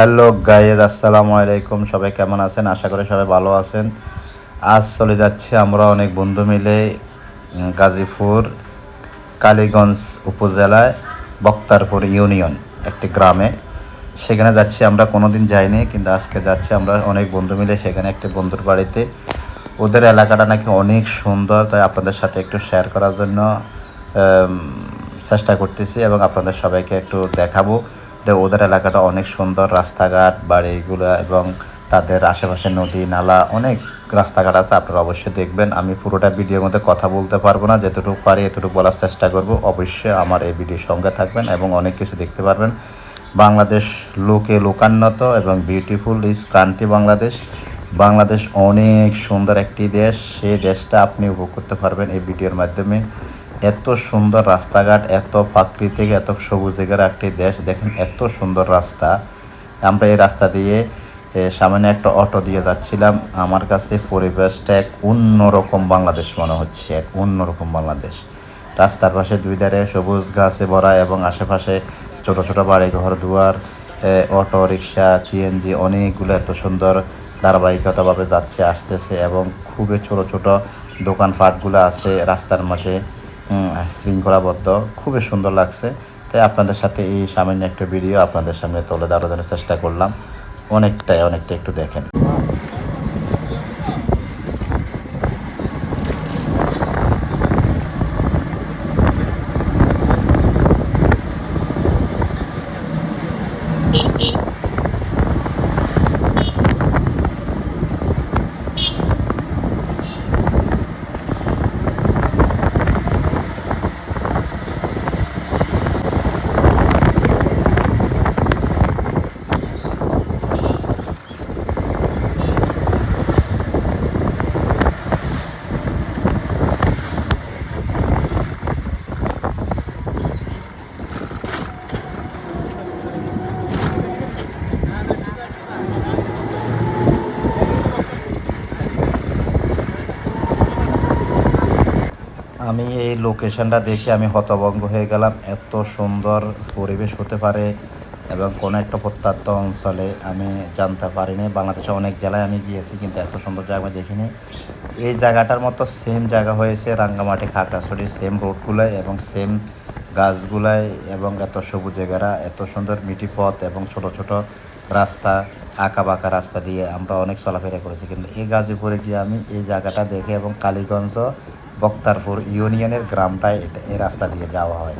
Hello guys, আসসালামু আলাইকুম। সবাই কেমন আছেন? আশা করি সবাই ভালো আছেন। আজ চলে যাচ্ছি আমরা অনেক বন্ধু মিলে গাজীপুর কালীগঞ্জ উপজেলায় বক্তারপুর ইউনিয়ন একটি গ্রামে। সেখানে যাচ্ছি, আমরা কোনোদিন যাইনি, কিন্তু আজকে যাচ্ছি আমরা অনেক বন্ধু মিলে সেখানে একটি বন্ধুর বাড়িতে। ওদের এলাকাটা নাকি অনেক সুন্দর, তাই আপনাদের সাথে একটু শেয়ার করার জন্য চেষ্টা করতেছি এবং আপনাদের সবাইকে একটু দেখাবো যে ওদের এলাকাটা অনেক সুন্দর। রাস্তাঘাট, বাড়িগুলো এবং তাদের আশেপাশে নদী নালা, অনেক রাস্তাঘাট আছে। আপনারা অবশ্যই দেখবেন। আমি পুরোটা ভিডিওর মধ্যে কথা বলতে পারবো না, যেতটুকু পারি এতটুকু বলার চেষ্টা করব। অবশ্যই আমার এই ভিডিওর সঙ্গে থাকবেন এবং অনেক কিছু দেখতে পারবেন। বাংলাদেশ লোকে লোকান্বিত এবং বিউটিফুল ইজ ক্রান্তি বাংলাদেশ। বাংলাদেশ অনেক সুন্দর একটি দেশ। সেই দেশটা আপনি উপভোগ করতে পারবেন এই ভিডিওর মাধ্যমে। এত সুন্দর রাস্তাঘাট, এত প্রাকৃতিক, এত সবুজের একটি দেশ। দেখেন এত সুন্দর রাস্তা। আমরা এই রাস্তা দিয়ে সামনে একটা অটো দিয়ে যাচ্ছিলাম। আমার কাছে পরিবেশটা এক অন্যরকম বাংলাদেশ মনে হচ্ছে, এক অন্যরকম বাংলাদেশ। রাস্তার পাশে দুই ধারে সবুজ গাছে ভরা এবং আশেপাশে ছোট ছোট বাড়ি ঘর দুয়ার, অটো রিক্সা, সিএনজি অনেকগুলো এত সুন্দর ধারাবাহিকতাভাবে যাচ্ছে আসতেছে এবং খুবই ছোট ছোট দোকানপাটগুলো আছে রাস্তার মাঝে শৃঙ্খলাবদ্ধ। খুবই সুন্দর লাগছে। তাই আপনাদের সাথে এই সামান্য একটা ভিডিও আপনাদের সামনে তুলে ধরার চেষ্টা করলাম। অনেকটাই একটু দেখেন। আমি এই লোকেশনটা দেখে আমি হতভম্ব হয়ে গেলাম। এত সুন্দর পরিবেশ হতে পারে এবং কোনো একটা প্রত্যন্ত অঞ্চলে আমি জানতে পারিনি। বাংলাদেশে অনেক জেলায় আমি গিয়েছি, কিন্তু এত সুন্দর জায়গা আমি দেখিনি। এই জায়গাটার মতো সেম জায়গা হয়েছে রাঙ্গামাটি, খাগড়াছড়ি, সেম রোডগুলায় এবং সেম গাছগুলায় এবং এত সবুজে ঘেরা, এত সুন্দর মিটি পথ এবং ছোট ছোট রাস্তা, আঁকা বাঁকা রাস্তা দিয়ে আমরা অনেক চলাফেরা করেছি। কিন্তু এই গাজীপুরে গিয়ে আমি এই জায়গাটা দেখে এবং কালীগঞ্জ বক্তারপুর ইউনিয়নের গ্রামটায় এই রাস্তা দিয়ে যাওয়া হয়।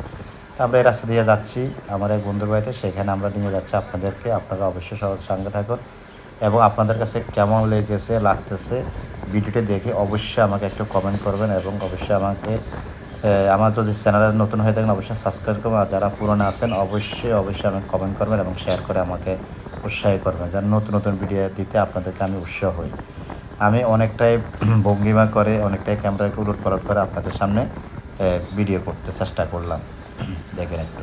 তো আমরা এই রাস্তা দিয়ে যাচ্ছি আমার এক বন্ধুর বাড়িতে, সেখানে আমরা নিয়ে যাচ্ছি আপনাদেরকে। আপনারা অবশ্যই সঙ্গে থাকুন এবং আপনাদের কাছে কেমন লাগতেছে ভিডিওটি দেখে অবশ্যই আমাকে একটু কমেন্ট করবেন এবং অবশ্যই আমাকে আমার যদি চ্যানেলে নতুন হয়ে থাকেন অবশ্যই সাবস্ক্রাইব করবেন। আর যারা পুরনো আছেন অবশ্যই আমাকে কমেন্ট করবেন এবং শেয়ার করে আমাকে উৎসাহ করবেন, যেন নতুন নতুন ভিডিও দিতে আপনাদেরকে আমি উৎসাহ হই। আমি অনেকটাই ভঙ্গিমা করে, অনেকটাই ক্যামেরাকে উলট পালট করে আপনাদের সামনে ভিডিও করতে চেষ্টা করলাম। দেখেন একটু।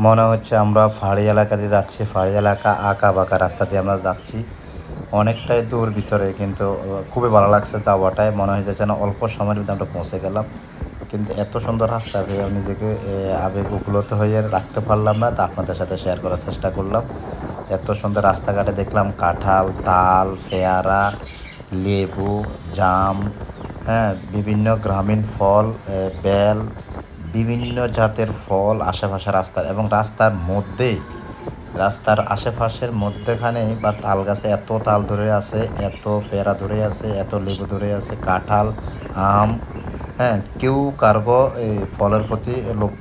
মনে হচ্ছে আমরা পাহাড়ি এলাকা দিয়ে যাচ্ছি। পাহাড়ি এলাকা, আঁকা বাঁকা রাস্তা দিয়ে আমরা যাচ্ছি অনেকটাই দূর ভিতরে, কিন্তু খুবই ভালো লাগছে যাওয়াটায়। মনে হয় যেন অল্প সময়ের ভিতরে আমরা পৌঁছে গেলাম। কিন্তু এত সুন্দর রাস্তা পেয়ে নিজেকে আবেগ উপলব্ধ হয়ে রাখতে পারলাম না, তা আপনাদের সাথে শেয়ার করার চেষ্টা করলাম। এত সুন্দর রাস্তাঘাটে দেখলাম কাঁঠাল, তাল, পেয়ারা, লেবু, জাম, হ্যাঁ, বিভিন্ন গ্রামীণ ফল, বেল, বিভিন্ন জাতের ফল আশেপাশে রাস্তার এবং রাস্তার আশেপাশের মধ্যেখানে বা তাল গাছে এত তাল ধরে আছে, এত পেয়ারা ধরে আছে, এত লেবু ধরে আছে, কাঁঠাল, আম, হ্যাঁ, কেউ কার্গো এই ফলের প্রতি লোভ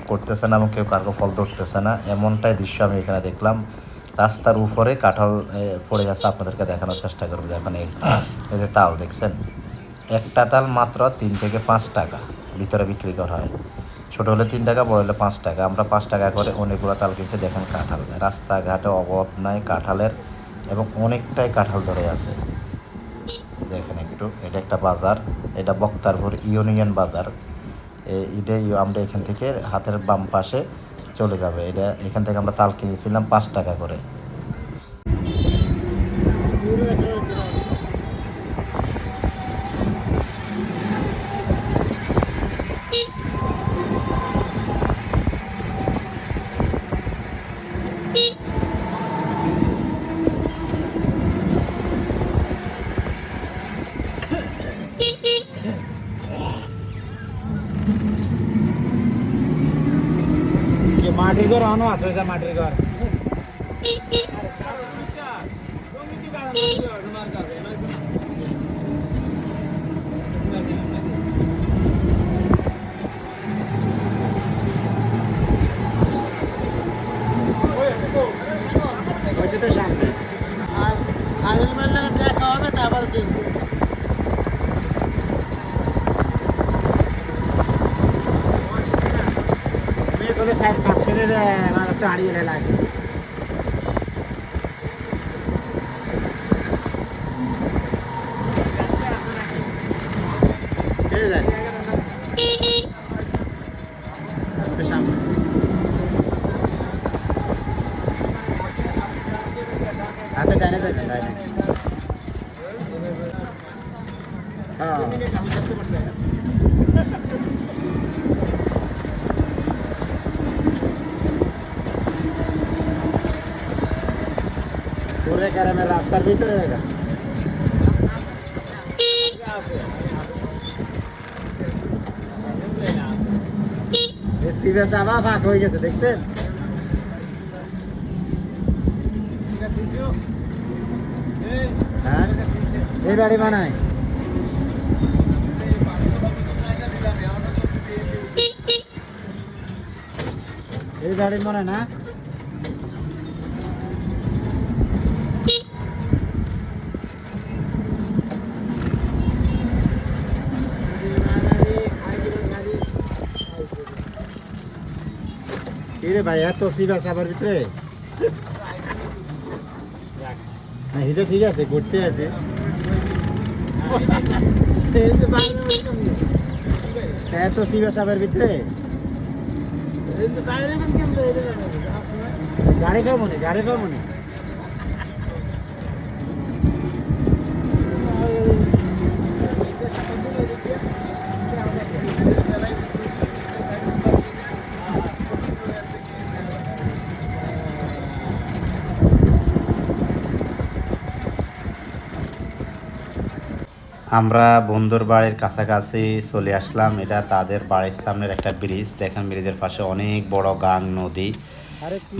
করতেছে না এবং কেউ কার্গো ফল ধরতেছে না, এমনটাই দৃশ্য আমি এখানে দেখলাম। রাস্তার উপরে কাঁঠাল পড়ে আছে, আপনাদেরকে দেখানোর চেষ্টা করবো। দেখেন এই যে তাল দেখছেন, একটা তাল মাত্র 3 থেকে 5 টাকা ভিতরে বিক্রি করা হয়। ছোটো হলে 3 টাকা, বড় হলে 5 টাকা। আমরা 5 টাকা করে অনেকগুলো তাল কিনছি। দেখেন কাঁঠাল, রাস্তাঘাটে অভাব নাই কাঁঠালের এবং অনেকটাই কাঁঠাল ধরে আছে। দেখেন একটু, এটা একটা বাজার, এটা বক্তারপুর ইউনিয়ন বাজার। এটাই আমরা এখান থেকে হাতের বাম পাশে চলে যাবে। এটা এখান থেকে আমরা তাল কিনেছিলাম 5 টাকা করে। মাটির ঘর আনো আছে মাটির ঘর তো সামনে আর দেখা হবে তারপর সাইড 5 মিনিট একটু হারিয়ে লাগে হাতে ডাইনে যাবেন ডাইনে পুরে ক্যারামে রাস্তার ভিতরে রেখা সিরিয়াস আবার ফাঁক হয়ে গেছে দেখছেন হ্যাঁ এই বাড়ি বানায় এই বাড়ি মনে না রে ভাই এত সিরিয়াস আবার ভিতরে এটা ঠিক আছে ঘুরতে আছে এত সিরিয়াস আবার ভিতরে গাড়ি খাবো না গাড়ি খাবো না আমরা বন্ধুর বাড়ির কাছাকাছি চলে আসলাম। এটা তাদের বাড়ির সামনের একটা ব্রিজ। দেখেন ব্রিজের পাশে অনেক বড় গাং নদী,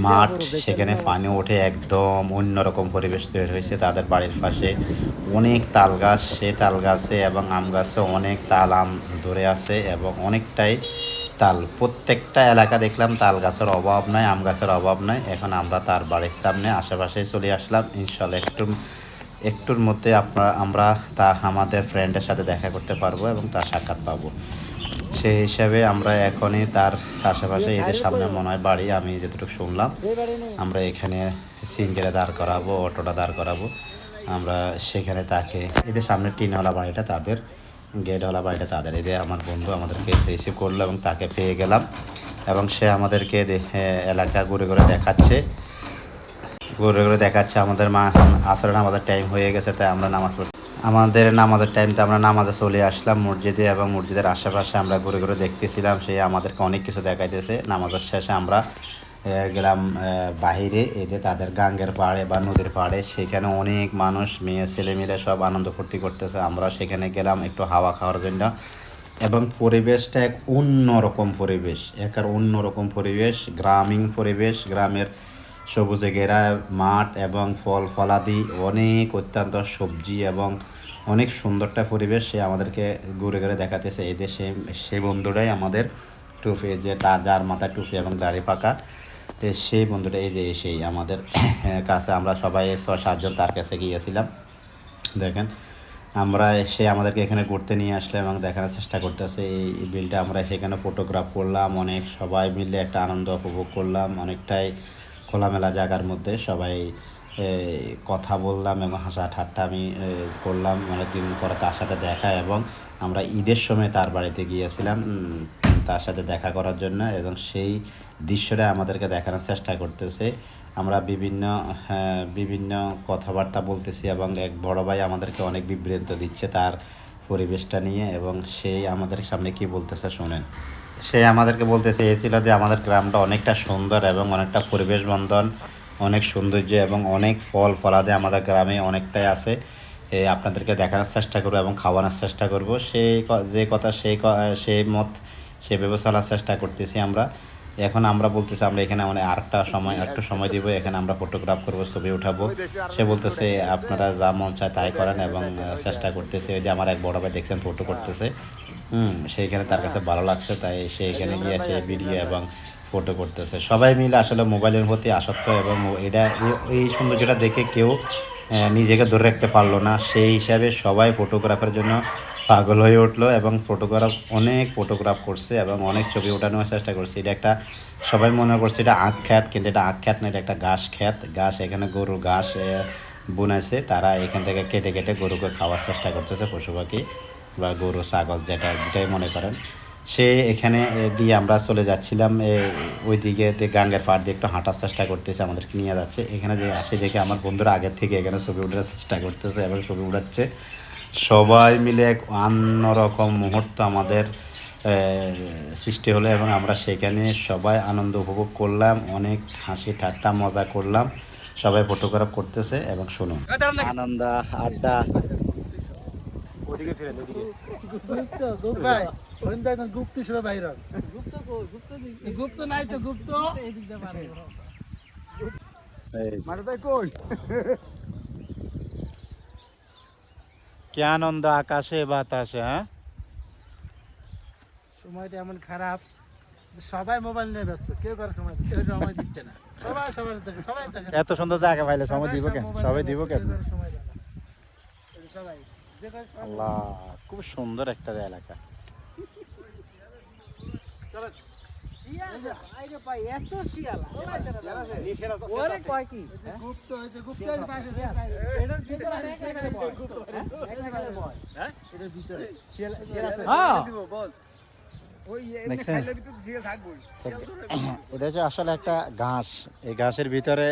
মাঠ, সেখানে পানি ওঠে, একদম অন্যরকম পরিবেশ তৈরি হয়েছে তাদের বাড়ির পাশে। অনেক তাল গাছ, সে তাল গাছে এবং আম গাছে অনেক তাল আম ধরে আছে এবং অনেকটাই তাল। প্রত্যেকটা এলাকা দেখলাম তাল গাছের অভাব নাই, আম গাছের অভাব নাই। এখন আমরা তার বাড়ির সামনে আশেপাশে চলে আসলাম। ইনশাল্লাহ একটুর মধ্যে আমরা আমাদের ফ্রেন্ডের সাথে দেখা করতে পারবো এবং তার সাক্ষাৎ পাবো। সেই হিসাবে আমরা এখনই তার আশেপাশে এদের সামনে মনে হয় বাড়ি, আমি যতটুকু শুনলাম। আমরা এখানে সিঙ্গেলে দাঁড় করাবো, অটোটা দাঁড় করাবো। আমরা সেখানে তাকে, এদের সামনে টিনওয়ালা বাড়িটা তাদের, গেটওয়ালা বাড়িটা তাদের। এদের আমার বন্ধু আমাদেরকে রিসিভ করলো এবং তাকে পেয়ে গেলাম এবং সে আমাদেরকে এলাকা ঘুরে ঘুরে দেখাচ্ছে আমাদের আসরে নামাজের টাইম হয়ে গেছে, তাই আমরা আমাদের নামাজের টাইমতে আমরা নামাজে চলে আসলাম মসজিদে এবং মসজিদের আশেপাশে আমরা ঘুরে ঘুরে দেখতেছিলাম। সে আমাদেরকে অনেক কিছু দেখাইতেছে। নামাজের শেষে আমরা গেলাম বাহিরে, এদের তাদের গাঙ্গের পাড়ে বা নদীর পাড়ে। সেখানে অনেক মানুষ, মেয়ে ছেলেমেয়েরা সব আনন্দ ফুর্তি করতেছে। আমরা সেখানে গেলাম একটু হাওয়া খাওয়ার জন্য এবং পরিবেশটা এক অন্যরকম পরিবেশ, অন্যরকম পরিবেশ, গ্রামীণ পরিবেশ। গ্রামের সবুজে ঘেরা মাঠ এবং ফল ফলাদি, অনেক অত্যন্ত সবজি এবং অনেক সুন্দরটা পরিবেশ। সে আমাদেরকে ঘুরে ঘুরে দেখাতেছে। এই দেশে সেই বন্ধুটাই আমাদের টুপি, যে যার মাথায় টুপি এবং দাড়ি পাকা, সেই বন্ধুটা এই যে সেই আমাদের কাছে। আমরা সবাই 6-7 জন তার কাছে গিয়েছিলাম। দেখেন সে আমাদেরকে এখানে ঘুরতে নিয়ে আসলো এবং দেখানোর চেষ্টা করতেছে এই বিলটা। আমরা সেখানে ফটোগ্রাফ করলাম, অনেক সবাই মিলে একটা আনন্দ উপভোগ করলাম। অনেকটাই খোলামেলা জায়গার মধ্যে সবাই কথা বললাম এবং হাসা ঠাট্টা আমি করলাম অনেক দিন পরে তার সাথে দেখা, এবং আমরা ঈদের সময় তার বাড়িতে গিয়েছিলাম তার সাথে দেখা করার জন্য, এবং সেই দৃশ্যটা আমাদেরকে দেখানোর চেষ্টা করতেছে। আমরা বিভিন্ন কথাবার্তা বলতেছি এবং এক বড় ভাই আমাদেরকে অনেক বিভ্রান্ত দিচ্ছে তার পরিবেশটা নিয়ে, এবং সেই আমাদের সামনে কি বলতেছে শোনেন। সে আমাদেরকে বলতে চেয়েছিল যে আমাদের গ্রামটা অনেকটা সুন্দর এবং অনেকটা পরিবেশ বন্ধন, অনেক সৌন্দর্য এবং অনেক ফল ফলাদি আমাদের গ্রামে অনেকটাই আছে। আপনাদেরকে দেখানোর চেষ্টা করবো এবং খাওয়ানোর চেষ্টা করব। যে কথা সেই মত সেভাবে চলার চেষ্টা করতেছি আমরা। এখন আমরা বলতেছি আমরা এখানে মানে একটু সময় দিব, এখানে আমরা ফটোগ্রাফ করবো, ছবি উঠাবো। সে বলতেছে আপনারা যা মন চায় তাই করেন, এবং চেষ্টা করতেছে। ওই যে আমার এক বড় ভাই দেখছেন ফটো করতেছে, সেইখানে তার কাছে ভালো লাগছে, তাই সে এখানে গিয়ে সে ভিডিও এবং ফটো করতেছে। সবাই মিলে আসলে মোবাইলের প্রতি আসক্ত, এবং এই সৌন্দর্যটা দেখে কেউ নিজেকে ধরে রাখতে পারলো না। সেই হিসাবে সবাই ফটোগ্রাফের জন্য পাগল হয়ে উঠলো এবং অনেক ফটোগ্রাফ করছে এবং অনেক ছবি ওঠানোর চেষ্টা করছে। এটা একটা সবাই মনে করছে এটা আখ খ্যাত, কিন্তু এটা আখ খ্যাত না, এটা একটা ঘাস খ্যাত। ঘাস, এখানে গরুর ঘাস বুনেছে, তারা এখান থেকে কেটে কেটে গরুকে খাওয়ার চেষ্টা করতেছে, পশু পাখি বা গরু ছাগল যেটাই মনে করেন। সে এখানে দিয়ে আমরা চলে যাচ্ছিলাম ওই দিকে গাঙ্গের পাড় দিয়ে একটু হাঁটার চেষ্টা করতেছে, আমাদেরকে নিয়ে যাচ্ছে। এখানে যে আসে দেখে আমার বন্ধুরা আগের থেকে এখানে ছবি ওঠার চেষ্টা করতেছে এবং ছবি উঠাচ্ছে। সবাই মিলে এক অন্যরকম মুহূর্ত আমাদের সৃষ্টি হলো, এবং আমরা সেখানে সবাই আনন্দ উপভোগ করলাম, অনেক হাসি ঠাট্টা মজা করলাম। সবাই ফটোগ্রাফ করতেছে এবং শুনুন আনন্দ আড্ডা। ভাই সন্ধ্যা একদম গুপ্ত হিসেবে বাইর হন। গুপ্ত নাই তো গুপ্ত মাঠে কই কি আনন্দ আকাশে বাতাসে। হ্যাঁ, সময়টা এমন খারাপ, সবাই মোবাইল নিয়ে ব্যস্ত, কেউ কারো সময় দিচ্ছে না। সবাই দেখে এত সুন্দর জায়গা পাইলে সময় দিব কেন? সবাই দিব কেন? সময় দেয় না। সবাই আল্লাহ, খুব সুন্দর একটা এলাকা। গুপ্ত হইতে গুপ্ত এটা হচ্ছে আসলে একটা ঘাস, এই ঘাসের ভিতরে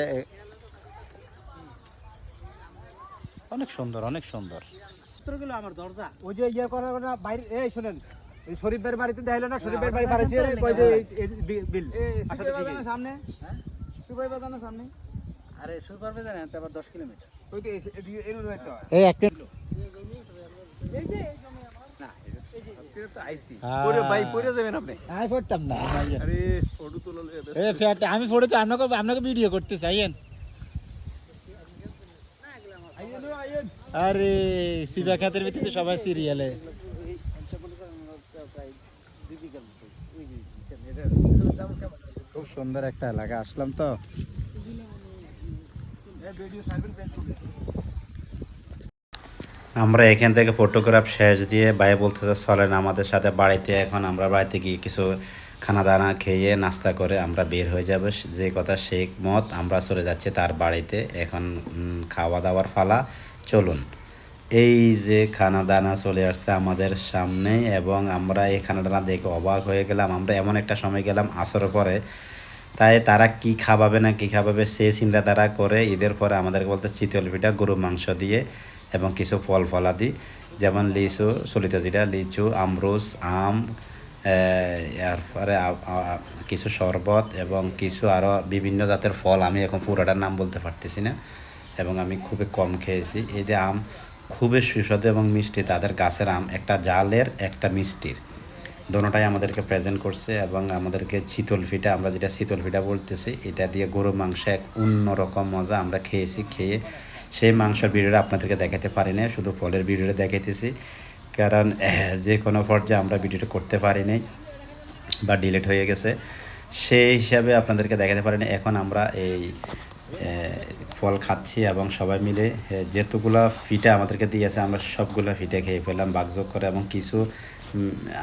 অনেক সুন্দর, অনেক সুন্দর। আমার দরজা ওই যে ইয়ে করার না বাইরে। এই শুনেন, এই শরীফ ভাইয়ের বাড়িতে দেখাইলো না, শরীফ ভাইয়ের বাড়ি পারেছে ওই যে বিল সামনে, সুপার বাজানোর সামনে। আরে সুপার বাজার না, আবার 10 কিলোমিটার ওই তো এর যাইতে হয়। এই এক মিনিট, এই যে না এটা তো আইসি পরে ভাই পরে যাবেন আপনি। আমি পড়তাম না। আরে ফটো তোলা এই ফ্যাট আমি ফটো তো আপনাকে ভিডিও করতে চাইয়েন। আরে সিবা খাতের ভিতরে সবাই সিরিয়ালে। খুব সুন্দর একটা এলাকা, আসলাম তো। আমরা এখান থেকে ফটোগ্রাফ শেষ দিয়ে ভাই বলতেছে চলেন আমাদের সাথে বাড়িতে। এখন আমরা বাড়িতে গিয়ে কিছু খানা দানা খেয়ে নাস্তা করে আমরা বের হয়ে যাব। যে কথা সেই মত, আমরা চলে যাচ্ছি তার বাড়িতে। এখন খাওয়া দাওয়ার পালা, চলুন। এই যে খানা দানা চলে আসছে আমাদের সামনে, এবং আমরা এই খানা দানা দেখে অবাক হয়ে গেলাম। আমরা এমন একটা সময় গেলাম আসরের পরে, তাই তারা কি খাওয়াবে না কি খাওয়াবে সে চিন্তা তারা করে। ঈদের পরে আমাদেরকে বলতে চিতল পিঠা গরু মাংস দিয়ে এবং কিছু ফল ফলাদি, যেমন লিচু, চলিত যেটা লিচু, আমরুস, আম, এরপরে কিছু শরবত এবং কিছু আরও বিভিন্ন জাতের ফল। আমি এখন পুরোটার নাম বলতে পারতেছি না, এবং আমি খুবই কম খেয়েছি। এই যে আম খুবই সুস্বাদু এবং মিষ্টি, তাদের গাছের আম, একটা জালের একটা মিষ্টির, দোনোটাই আমাদেরকে প্রেজেন্ট করছে। এবং আমাদেরকে চিতল পিঠা, আমরা যেটা চিতল পিঠা বলতেছি, এটা দিয়ে গরু মাংস এক অন্যরকম মজা আমরা খেয়েছি। খেয়ে সেই মাংসের ভিডিওটা আপনাদেরকে দেখাতে পারি না, শুধু ফলের ভিডিওটা দেখাইতেছি, কারণ যে কোনো পর্যায়ে আমরা ভিডিওটা করতে পারি নাই বা ডিলিট হয়ে গেছে, সেই হিসাবে আপনাদেরকে দেখাতে পারি না। এখন আমরা এই ফল খাচ্ছি এবং সবাই মিলে যেতগুলো ফিটা আমাদেরকে দিয়েছে আমরা সবগুলো ফিটে খেয়ে ফেললাম বাগযোগ করে, এবং কিছু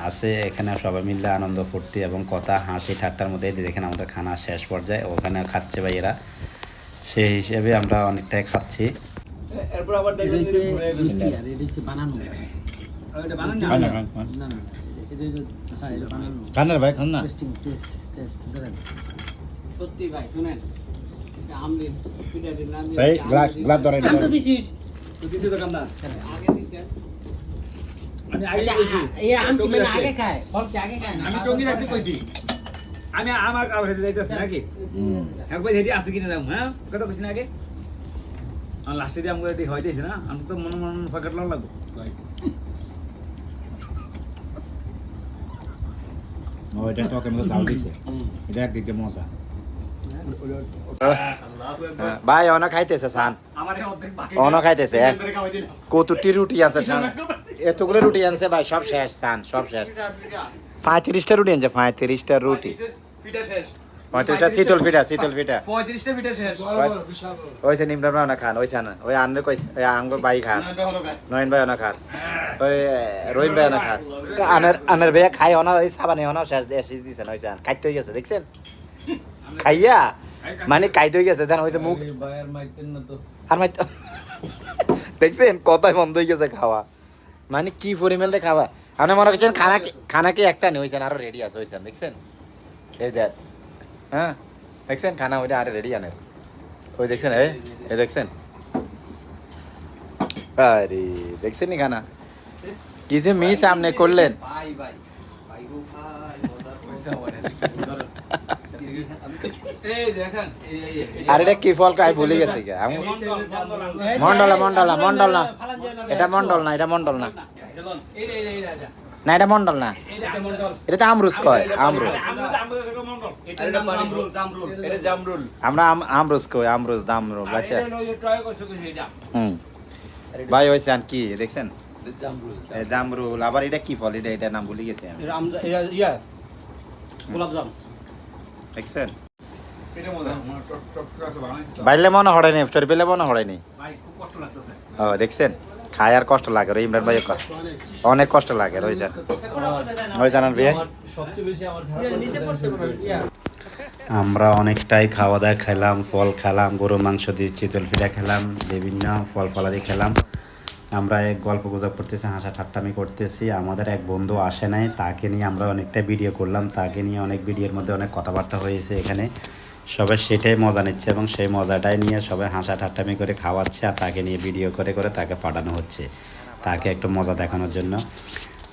আছে এখানে সবাই মিলে আনন্দ ফুর্তি এবং কথা হাসি ঠাট্টার মধ্যে দেখেন আমাদের খানা শেষ পর্যায়ে ওখানে খাচ্ছে ভাই এরা। সেই হিসেবে আমরা অনেকটাই খাচ্ছি। এরপর আবার এটা হচ্ছে মিষ্টি আর এটা হচ্ছে বানানো এটা বানান না খান না, খান, খান। না না এটা হ্যাঁ এটা বানানো খান না ভাই, খান না। ধরেন সত্যি ভাই শুনেন এটা আমলি পিঠাটির নাম দিয়ে সেই গ্লাস ধরে আমি তো দিছিস তো কিছু তো কামনা আগে দিতেন আমি আগে আচ্ছা কইছি এই আম কি মানে আগে খায় ফল কি আগে খায় না আমি টঙ্গি রাখতে কইছি আমি আমার কাউ হেতে যাইতাছি নাকি একবার হেডি আছে কিনা দাম হ্যাঁ কথা কইছি না আগে আর লাস্টে দিয়ে আমগো এটি হইতেছে না আমি তো মন মন পকেট লং লাগবো এটা তো কেমন চাল দিছে, এটা একদিকে মজা। ভাই অনা খাইতেছে সান, আমারে অর্ধেক বাকি অনা খাইতেছে করে খাওয়াই দিন কতটি রুটি আনছে সান, এতগুলো রুটি আনছে ভাই, সব শেষ সান, সব শেষ। 35টা রুটি আনছে, 35টা রুটি, পিঠা শেষ 35টা শীতল পিঠা, শীতল পিঠা। 35টা পিঠা শেষ ওই যে নিমরান ভাই অনা খান, ওই সান ওই আনলে কই ওই আঙ্গ ভাই খান, নামটা হলো গায় নয়ন ভাই অনা খান, ওই রহিম ভাই অনা খান, আনের ভাইয়া খাই অনা ওই সাবানে অনা শেষ দিয়েছেন, ওই সান খাইতে হয়ে গেছে দেখছেন, খাইয়া মানে খাইতে হয়ে গেছে, দেন ওই যে মুখ আর মাই দেখছেন কথাই বন্ধ হয়ে গেছে খাওয়া, মানে কি পরিমাণে খাওয়া। আপনি মনে করছেন খানা কি একটা নেই, হয়েছেন আরো রেডি আছে, হয়েছেন দেখছেন, এই দেখ হ্যাঁ দেখছেন খানা ওইটা আরে রেডি আনের, ওই দেখছেন এই দেখছেন, আরে দেখছেন নি খানা কি যে মি সামনে করলেন। এই দেখেন আর এটা কি ফল খাই ভুলে গেছি গা আমি, মন্ডল না, এটা মন্ডল না, এটা মন্ডল না, না এটা মন্ডল না, এটা তো আমরুজ কয়, আমরুজ আমরা আমরুজ কই, আমরুজ দামরুল আচ্ছা। ভাই ওই সান কি দেখছেন জামরুল, আবার এটা কি ফল, এটা নাম ভুলে গেছি আমি, গোলাপজাম দেখছেন এটা মজা টক টক আছে বানাইছি বাইলে মনে হড়াই নেই, চোর পেলে মনে হড়াই নেই। ভাই খুব কষ্ট লাগতেছে ও দেখছেন খায় আর কষ্ট লাগে, ওই ইমরান ভাই অনেক কষ্ট লাগে, ওই যান ওই জানান ভাই। নিচে পড়ছে আমরা অনেকটাই খাওয়া দাওয়া খেলাম, ফল খেলাম, গরু মাংস দিয়ে চিতল পিঠা খেলাম, বিভিন্ন ফল ফলাদি খেলাম। আমরা এক গল্প গুজব করতেছি, হাসা ঠাট্টামি করতেছি। আমাদের এক বন্ধু আসে নাই, তাকে নিয়ে আমরা অনেকটা ভিডিও করলাম, তাকে নিয়ে অনেক ভিডিওর মধ্যে অনেক কথাবার্তা হয়েছে এখানে, সবাই সেটাই মজা নিচ্ছে এবং সেই মজাটাই নিয়ে সবাই হাসা ঠাট্টামি করে খাওয়াচ্ছে, আর তাকে নিয়ে ভিডিও করে করে তাকে পাঠানো হচ্ছে, তাকে একটু মজা দেখানোর জন্য।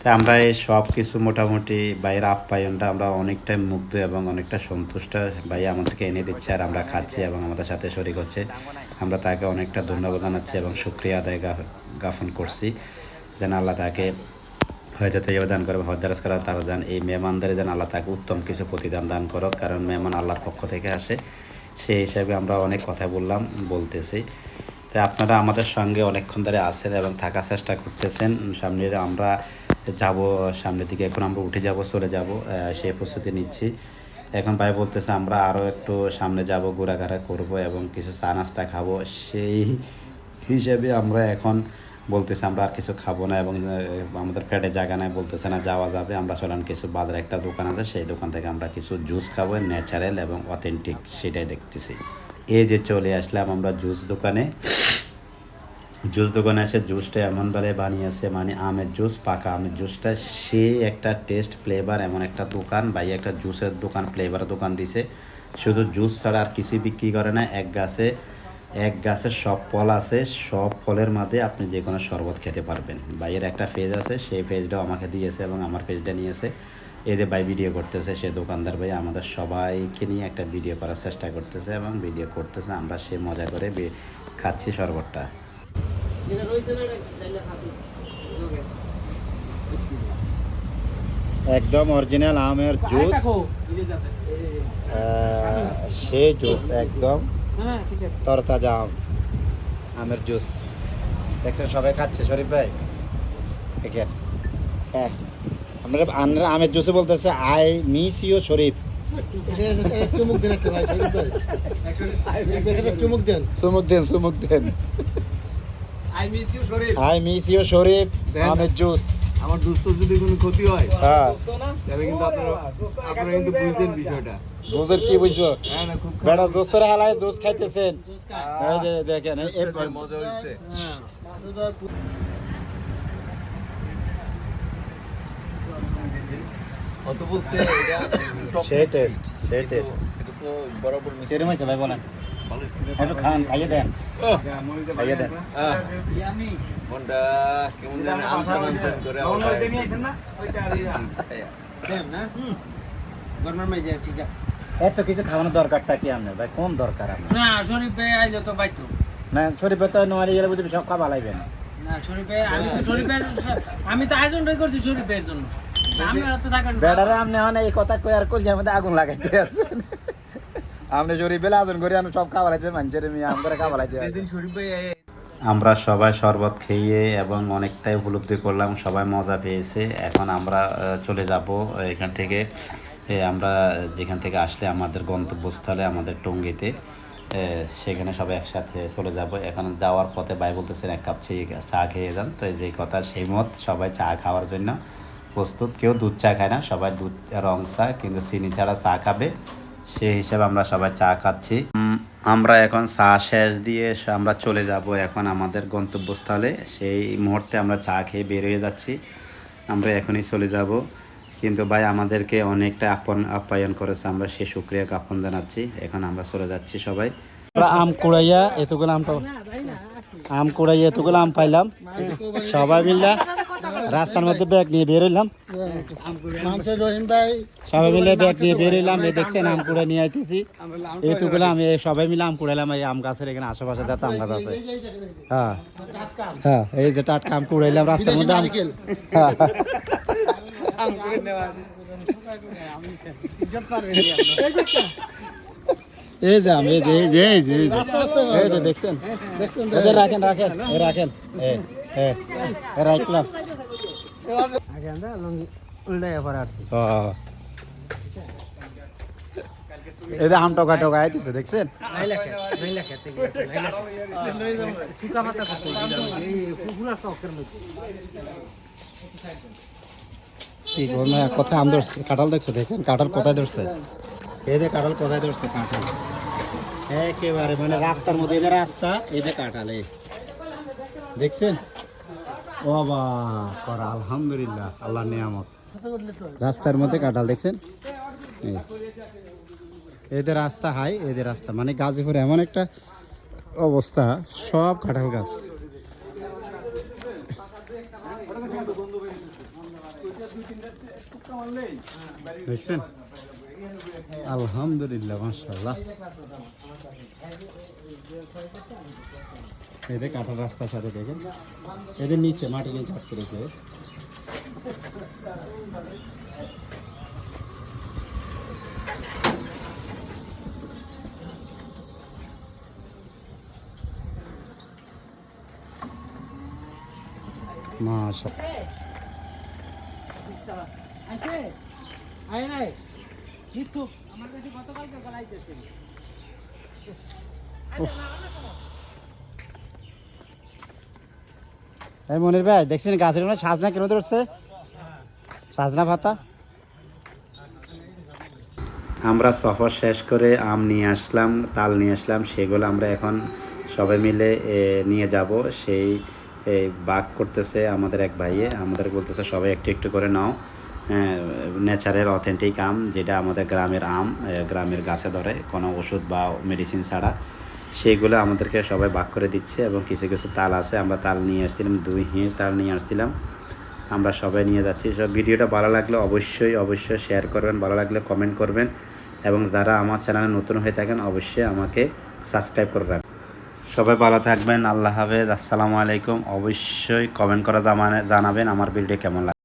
তাই আমরা এই সব কিছু মোটামুটি বাইরের আপ্যায়নটা আমরা অনেকটাই মুগ্ধ এবং অনেকটা সন্তুষ্ট, ভাই আমাদেরকে এনে দিচ্ছে আর আমরা খাচ্ছি এবং আমাদের সাথে শরীর হচ্ছে। আমরা তাকে অনেকটা ধন্যবাদ জানাচ্ছি এবং শুকরিয়া আদায় জ্ঞাপন করছি, যেন আল্লাহ তাকে হয়তো তৈরি দান করবে, হজদারাজ করা তারা যান, এই মেহমানদের যেন আল্লাহ তাকে উত্তম কিছু প্রতিদান দান করো, কারণ মেহমান আল্লাহর পক্ষ থেকে আসে, সেই হিসাবে আমরা অনেক কথা বলতেছি। তাই আপনারা আমাদের সঙ্গে অনেকক্ষণ ধরে আছেন এবং থাকার চেষ্টা করতেছেন। সামনে আমরা যাব, সামনের দিকে এখন আমরা উঠে যাব, চলে যাব, সেই প্রস্তুতি নিচ্ছি। এখন ভাই বলতেছে আমরা আরও একটু সামনে যাব, ঘোরাঘাড়া করব এবং কিছু চা নাস্তা খাবো, সেই হিসেবে আমরা এখন বলতেছে আমরা আর কিছু খাবো না এবং আমাদের পেটে জায়গা নাই, বলতেছে না যাওয়া যাবে। আমরা চলেন কিছু বাজারে একটা দোকান আছে, সেই দোকান থেকে আমরা কিছু জুস খাবো, ন্যাচারাল এবং অথেন্টিক, সেটাই দেখতেছি। এই যে চলে আসলাম আমরা জুস দোকানে এসে জুসটা এমনভাবে বানিয়েছে, মানে আমের জুস, পাকা আমের জুসটা, সে একটা টেস্ট ফ্লেভার, এমন একটা দোকান, ভাই একটা জুসের দোকান, ফ্লেভারের দোকান দিছে, শুধু জুস ছাড়া আর কিছুই বিক্রি করে না। এক গাছে সব ফল আছে, সব ফলের মধ্যে আপনি যে কোনো শরবত খেতে পারবেন। ভাইয়ের একটা পেজ আছে, সেই পেজটাও আমাকে দিয়েছে এবং আমার পেজটা নিয়েছে, এদের ভাই ভিডিও করতেছে, সে দোকানদার ভাই আমাদের সবাইকে নিয়ে একটা ভিডিও করার চেষ্টা করতেছে এবং ভিডিও করতেছে, আমরা সে মজা করে খাচ্ছি শরবতটা। যেটা রয়েছে না এটা ডাইলা খাবি ওকে একদম অরিজিনাল আমের জুস, সে জুস একদম হ্যাঁ ঠিক আছে তরতাজা আমের জুস, দেখছেন সবাই খাচ্ছে। শরীফ ভাই দেখেন, হ্যাঁ আমরা আমের জুসে বলতেছে আই মিস ইউ শরীফ, চুমুক দেন একটা ভাই, চুমুক দেন। I miss you Sharif I miss you Sharif আমের জুস। আমার দোস্তের যদি কোনো ক্ষতি হয় হ্যাঁ তাহলে কিন্তু আপনারা কিন্তু বুঝছেন বিষয়টা। দোষের কি বুঝছো হ্যাঁ না, খুব বেটা দোস্তরা হালায় দোষ খাইতেছেন এই যে দেখেন এই মজা হয়েছে। অত বলছে এটা top সেই tasty। টেস্ট সেই টেস্ট এটা তো বরাবর মিষ্টি। কেরম হয়েছে ভাই বলেন ভালো ছিল। একটু খান খাইয়ে দেন খাইয়ে দেন ইয়ামি মনটা কেমন জানি আনসান আনসান করে আমার ভাই নিয়ে আইছেন না ওইটা আর সেম না গরমের মাঝে ঠিক আছে এত কিছু খাওয়ানোর দরকারটা কি আপনার ভাই কম দরকার আপনার না শরীফে আইলো তো বাইতো না শরীফে তো নোয়ারি গেলে বুঝবি সব খাওয়া লাইবেন না শরীফে আমি তো আয়োজনটাই করছি শরীফের জন্য আপনারা তো থাকেন বেটারে আপনি মানে এই কথা কই আর কলজার মধ্যে আগুন লাগাইতে আছেন আপনি শরীফ বেলা আগুন করে আমি সব খাওয়া লাইতে মানুষের আমি আমরা খাওয়া লাইতে যেদিন শরীফ ভাই আমরা সবাই শরবত খেয়ে এবং অনেকটাই উপলব্ধি করলাম, সবাই মজা পেয়েছে। এখন আমরা চলে যাব এখান থেকে। আমরা যেখান থেকে আসলে আমাদের গন্তব্যস্থলে আমাদের টঙ্গীতে, সেখানে সবাই একসাথে চলে যাব। এখন যাওয়ার পথে ভাই বলতেছেন এক কাপ চা খেয়ে যান। তো যে কথা সেই মত, সবাই চা খাওয়ার জন্য প্রস্তুত। কেউ দুধ চা খায় না, সবাই দুধ রং চা কিন্তু চিনি ছাড়া চা খাবে, সেই হিসাবে আমরা সবাই চা খাচ্ছি। আমরা এখন চা শেষ দিয়ে আমরা চলে যাব এখন আমাদের গন্তব্যস্থলে। সেই মুহূর্তে আমরা চা খেয়ে বের হয়ে যাচ্ছি, আমরা এখনই চলে যাব। কিন্তু ভাই আমাদেরকে অনেকটা আপ্যায়ন করেছে, আমরা সে শুকরিয়া জ্ঞাপন জানাচ্ছি। এখন আমরা চলে যাচ্ছি সবাই। আম কুড়াইয়া এতগুলো আম কুড়াইয়া এতগুলো আম পাইলাম, সবাই মিললা রাস্তার মধ্যে ব্যাগ নিয়ে বের হইলাম। সবাই মিলে ব্যাগ নিয়ে বের হইলাম। এই দেখছেন আম কুড়াই নিয়ে আইতেছি, এতগুলো আমি সবাই মিলে আম কুড়াইলাম। এই আম গাছের এখানে আশেপাশে দেখো আম গাছ আছে। হ্যাঁ হ্যাঁ, এই যে টাটকা আম কুড়াইলাম রাস্তার মধ্যে। হ্যাঁ এই যে আম, এই যে এই যে এই যে এই যে দেখছেন, রাখেন রাখেন রাখেন, রাখলাম। এই যে আম টকা টকা আইতেছে দেখছেন। শুকা পাতা পুরা শখের মধ্যে কি করবো কোথায় আম ধরছে, কাঁঠাল দেখছো দেখছেন, কাঁঠাল কোথায় ধরছে, এই যে কাঁঠাল কোথায় ধরছে, কাঁঠাল একেবারে মানে রাস্তার মধ্যে। এই যে রাস্তা, এই যে কাঁঠাল, এই দেখছেন। ও বাবা করা, আলহামদুলিল্লাহ, আল্লাহ নিয়ামত। রাস্তার মধ্যে কাঁঠাল দেখছেন। এদের রাস্তা হাই, এদের রাস্তা মানে গাজীপুরে এমন একটা অবস্থা, সব কাঁঠাল গাছ। দেখছেন, আলহামদুলিল্লাহ, মাশাআল্লাহ। এদের কাঁঠাল রাস্তার সাথে দেখেন, এদের নিচে মাটি নিচে আটকে রয়েছে। মাশাআল্লাহ, আয় নাই কিন্তু আমার কাছে গতকালকে গলাইতেছে। এই মনির ভাই দেখছেন গাছের মধ্যে সাজনা কেন ধরছে, সাজনা পাতা। আমরা সফর শেষ করে আম নিয়ে আসলাম, তাল নিয়ে আসলাম, সেগুলো আমরা এখন সবাই মিলে নিয়ে যাব। সেই বাগ করতেছে আমাদের এক ভাইয়ে, আমাদের বলতেছে সবাই একটু একটু করে নাও। ন্যাচারাল অথেন্টিক আম, যেটা আমাদের গ্রামের আম, গ্রামের গাছে ধরে, কোনো ওষুধ বা মেডিসিন ছাড়া, সেইগুলো আমাদেরকে সবাই ভাগ করে দিচ্ছে। এবং কিছু কিছু তাল আছে, আমরা তাল নিয়ে আসছিলাম, 2 হিঁড় তাল নিয়ে আসছিলাম, আমরা সবাই নিয়ে যাচ্ছি। সব ভিডিওটা ভালো লাগলে অবশ্যই অবশ্যই শেয়ার করবেন, ভালো লাগলে কমেন্ট করবেন, এবং যারা আমার চ্যানেলে নতুন হয়ে থাকেন অবশ্যই আমাকে সাবস্ক্রাইব করে রাখবেন। সবাই ভালো থাকবেন, আল্লাহ হাফেজ, আসসালামু আলাইকুম। অবশ্যই কমেন্ট করে জানাবেন আমার ভিডিও কেমন লাগে।